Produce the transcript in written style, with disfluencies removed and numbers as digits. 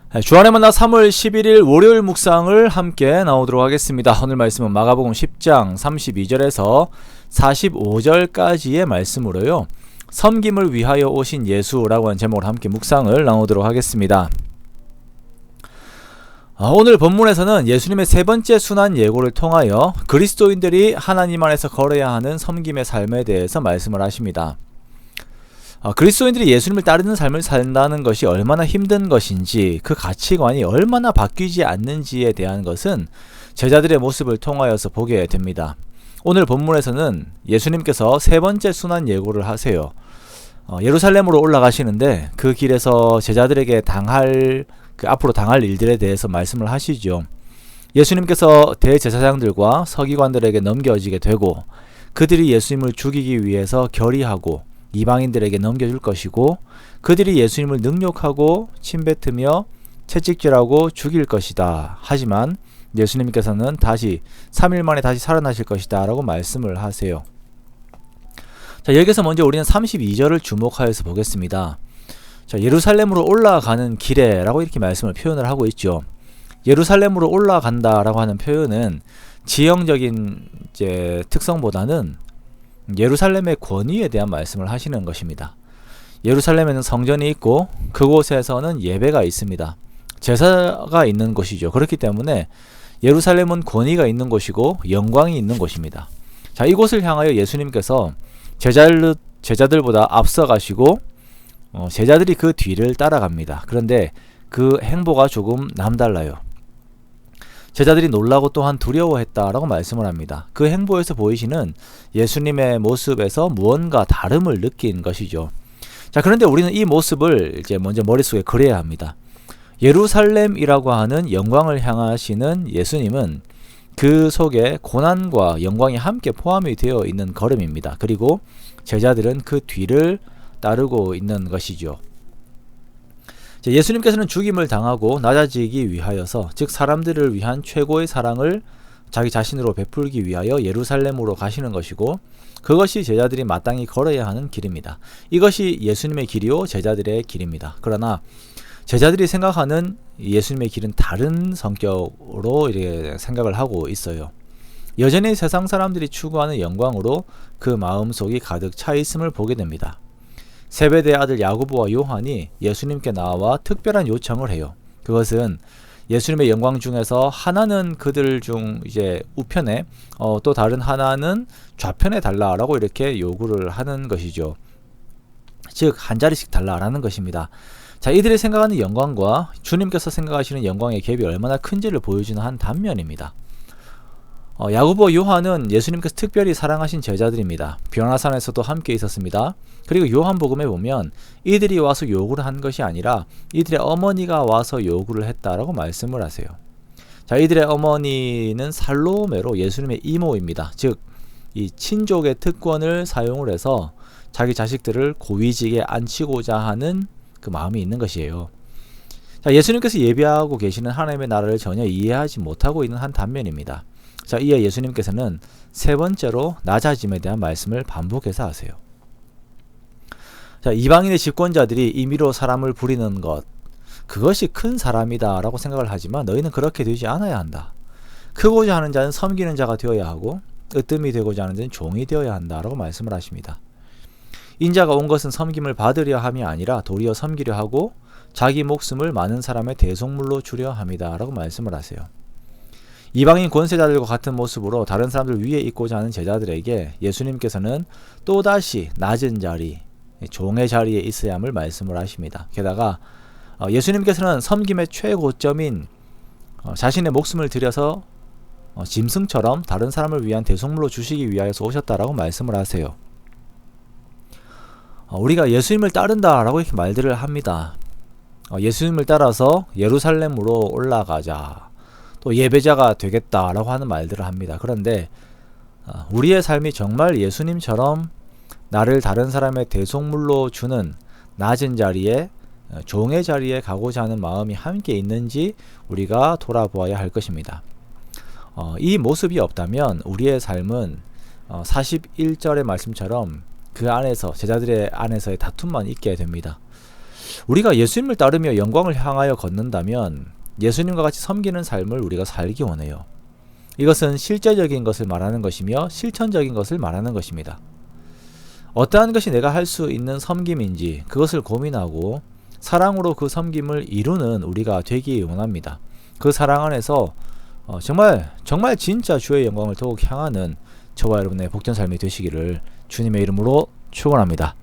주안의 만나 3월 11일 월요일 묵상을 함께 나오도록 하겠습니다. 오늘 말씀은 마가복음 10장 32절에서 45절까지의 말씀으로요, 섬김을 위하여 오신 예수라고 하는 제목으로 함께 묵상을 나오도록 하겠습니다. 오늘 본문에서는 예수님의 세 번째 순환 예고를 통하여 그리스도인들이 하나님 안에서 걸어야 하는 섬김의 삶에 대해서 말씀을 하십니다. 그리스도인들이 예수님을 따르는 삶을 산다는 것이 얼마나 힘든 것인지, 그 가치관이 얼마나 바뀌지 않는지에 대한 것은 제자들의 모습을 통하여서 보게 됩니다. 오늘 본문에서는 예수님께서 세 번째 순환 예고를 하세요. 예루살렘으로 올라가시는데 그 길에서 제자들에게 앞으로 당할 일들에 대해서 말씀을 하시죠. 예수님께서 대제사장들과 서기관들에게 넘겨지게 되고, 그들이 예수님을 죽이기 위해서 결의하고 이방인들에게 넘겨줄 것이고, 그들이 예수님을 능욕하고 침뱉으며 채찍질하고 죽일 것이다. 하지만 예수님께서는 3일 만에 다시 살아나실 것이다 라고 말씀을 하세요. 자, 여기서 먼저 우리는 32절을 주목하여서 보겠습니다. 자, 예루살렘으로 올라가는 길에 라고 이렇게 말씀을 표현을 하고 있죠. 예루살렘으로 올라간다 라고 하는 표현은 지형적인 특성보다는 예루살렘의 권위에 대한 말씀을 하시는 것입니다. 예루살렘에는 성전이 있고 그곳에서는 예배가 있습니다. 제사가 있는 곳이죠. 그렇기 때문에 예루살렘은 권위가 있는 곳이고 영광이 있는 곳입니다. 자, 이곳을 향하여 예수님께서 제자들보다 앞서 가시고 제자들이 그 뒤를 따라갑니다. 그런데 그 행보가 조금 남달라요. 제자들이 놀라고 또한 두려워했다라고 말씀을 합니다. 그 행보에서 보이시는 예수님의 모습에서 무언가 다름을 느낀 것이죠. 자, 그런데 우리는 이 모습을 먼저 머릿속에 그려야 합니다. 예루살렘이라고 하는 영광을 향하시는 예수님은 그 속에 고난과 영광이 함께 포함이 되어 있는 걸음입니다. 그리고 제자들은 그 뒤를 따르고 있는 것이죠. 예수님께서는 죽임을 당하고 낮아지기 위하여서, 즉 사람들을 위한 최고의 사랑을 자기 자신으로 베풀기 위하여 예루살렘으로 가시는 것이고, 그것이 제자들이 마땅히 걸어야 하는 길입니다. 이것이 예수님의 길이요 제자들의 길입니다. 그러나 제자들이 생각하는 예수님의 길은 다른 성격으로 이렇게 생각을 하고 있어요. 여전히 세상 사람들이 추구하는 영광으로 그 마음속이 가득 차 있음을 보게 됩니다. 세베대의 아들 야고보와 요한이 예수님께 나와 특별한 요청을 해요. 그것은 예수님의 영광 중에서 하나는 그들 중 우편에, 또 다른 하나는 좌편에 달라라고 이렇게 요구를 하는 것이죠. 즉 한 자리씩 달라라는 것입니다. 자, 이들이 생각하는 영광과 주님께서 생각하시는 영광의 갭이 얼마나 큰지를 보여주는 한 단면입니다. 야고보, 요한은 예수님께서 특별히 사랑하신 제자들입니다. 변화산에서도 함께 있었습니다. 그리고 요한복음에 보면 이들이 와서 요구를 한 것이 아니라 이들의 어머니가 와서 요구를 했다라고 말씀을 하세요. 자, 이들의 어머니는 살로메로 예수님의 이모입니다. 즉 이 친족의 특권을 사용을 해서 자기 자식들을 고위직에 앉히고자 하는 그 마음이 있는 것이에요. 자, 예수님께서 예비하고 계시는 하나님의 나라를 전혀 이해하지 못하고 있는 한 단면입니다. 자, 이에 예수님께서는 세 번째로 낮아짐에 대한 말씀을 반복해서 하세요. 자, 이방인의 집권자들이 임의로 사람을 부리는 것, 그것이 큰 사람이다 라고 생각을 하지만 너희는 그렇게 되지 않아야 한다. 크고자 하는 자는 섬기는 자가 되어야 하고 으뜸이 되고자 하는 자는 종이 되어야 한다 라고 말씀을 하십니다. 인자가 온 것은 섬김을 받으려 함이 아니라 도리어 섬기려 하고 자기 목숨을 많은 사람의 대속물로 주려 함이다 라고 말씀을 하세요. 이방인 권세자들과 같은 모습으로 다른 사람들 위에 있고자 하는 제자들에게 예수님께서는 또다시 낮은 자리, 종의 자리에 있어야 함을 말씀을 하십니다. 게다가 예수님께서는 섬김의 최고점인 자신의 목숨을 들여서 짐승처럼 다른 사람을 위한 대속물로 주시기 위하여서 오셨다라고 말씀을 하세요. 우리가 예수님을 따른다라고 이렇게 말들을 합니다. 예수님을 따라서 예루살렘으로 올라가자, 또 예배자가 되겠다라고 하는 말들을 합니다. 그런데 우리의 삶이 정말 예수님처럼 나를 다른 사람의 대속물로 주는 낮은 자리에, 종의 자리에 가고자 하는 마음이 함께 있는지 우리가 돌아보아야 할 것입니다. 이 모습이 없다면 우리의 삶은 41절의 말씀처럼 그 안에서, 제자들의 안에서의 다툼만 있게 됩니다. 우리가 예수님을 따르며 영광을 향하여 걷는다면 예수님과 같이 섬기는 삶을 우리가 살기 원해요. 이것은 실제적인 것을 말하는 것이며 실천적인 것을 말하는 것입니다. 어떠한 것이 내가 할 수 있는 섬김인지 그것을 고민하고 사랑으로 그 섬김을 이루는 우리가 되기 원합니다. 그 사랑 안에서 정말 진짜 주의 영광을 더욱 향하는 저와 여러분의 복된 삶이 되시기를 주님의 이름으로 축원합니다.